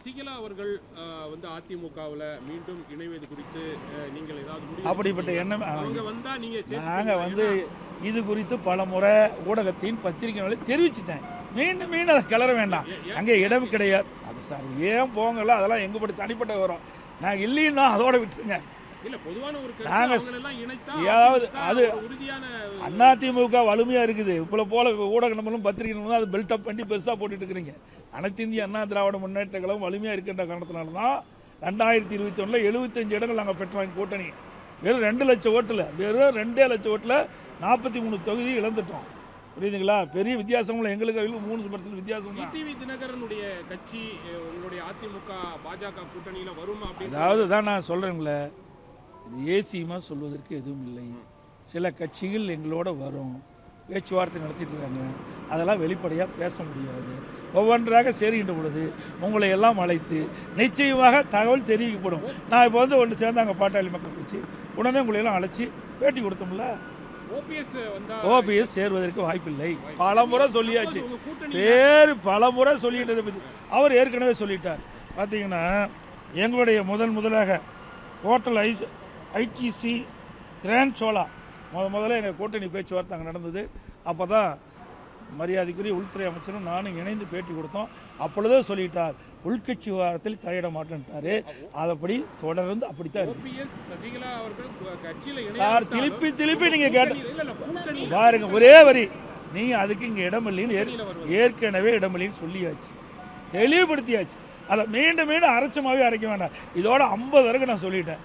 சசிகலா அவர்கள் வந்து அதிமுகவில் மீண்டும் இணைவது குறித்து நீங்கள் ஏதாவது அப்படிப்பட்ட எண்ணம் அவங்க வந்தா நீங்க நாங்கள் வந்து இது குறித்து பல முறை ஊடகத்தின் பத்திரிகைகளை தெரிவிச்சிட்டேன். மீண்டும் மீண்டும் அதை கிளற வேண்டாம், அங்கே இடம் கிடையாது. அது சார் ஏன் போங்கல, அதெல்லாம் எங்க படி தனிப்பட்ட வரும். நாங்கள் இல்லைன்னா அதோட விட்டுருங்க. அதிமுக வலிமையா இருக்குது. இப்போ போல ஊடக நம்மளும் பத்திரிகை நம்மளும் அது பில்டப் பண்ணி பெருசாக போட்டுட்டு இருக்கிறீங்க. அனைத்து இந்திய அண்ணா திராவிட முன்னேற்ற கழகம் வலிமையா இருக்கின்ற காரணத்தினால தான் 2021 75 இடங்கள் நாங்கள் பெற்றோம். கூட்டணி வெறும் 2 லட்சம் ஓட்டில், வெறும் 2 லட்சம் ஓட்டில் 43 தொகுதி இழந்துட்டோம். புரியுதுங்களா? பெரிய வித்தியாசம் எங்களுக்கு 3% வித்தியாசம் தான். தினகரனுடைய கட்சி உங்களுடைய அதிமுக பாஜக கூட்டணியில வரும். அதாவது தான் நான் சொல்றேங்களே, ஏசியமாக சொல்வதற்கு எதுவும் இல்லை. சில கட்சிகள் எங்களோட வரும், பேச்சுவார்த்தை நடத்திட்டு இருக்காங்க. அதெல்லாம் வெளிப்படையாக பேச முடியாது. ஒவ்வொன்றாக சேருகின்ற பொழுது உங்களை எல்லாம் அழைத்து நிச்சயமாக தகவல் தெரிவிக்கப்படும். நான் இப்போ வந்து ஒன்று சேர்ந்தாங்க பாட்டாளி மக்கள் கட்சி, உடனே உங்களை எல்லாம் அழைச்சி பேட்டி கொடுத்தோம்ல. ஓபிஎஸ் சேருவதற்கு வாய்ப்பில்லை. பல முறை சொல்லியாச்சு, பேர் பல முறை சொல்லிட்டதை பற்றி அவர் ஏற்கனவே சொல்லிட்டார். பார்த்தீங்கன்னா எங்களுடைய முதலாக ஹோட்டல் ஐடிசி கிராண்ட் சோலா முதல்ல எங்கள் கூட்டணி பேச்சுவார்த்தை அங்கே நடந்தது. அப்போ தான் மரியாதைக்குரிய உள்துறை அமைச்சரும் நானும் இணைந்து பேட்டி கொடுத்தோம். அப்பொழுதே சொல்லிட்டார், உள்கட்சி விவகாரத்தில் தலையிட மாட்டேன்ட்டாரு. அதப்படி தொடர்ந்து அப்படித்தான் சார். திருப்பி நீங்க கேட்ட பாருங்க, ஒரே வரி, நீங்க அதுக்கு இங்க இடமில்லைன்னு ஏற்கனவே இடமில்லைன்னு சொல்லியாச்சு, தெளிவுபடுத்தியாச்சு. அதை மீண்டும் அரைச்சமாவே அரைக்க வேண்டாம். இதோட 50 வரைக்கும் நான் சொல்லிட்டேன்.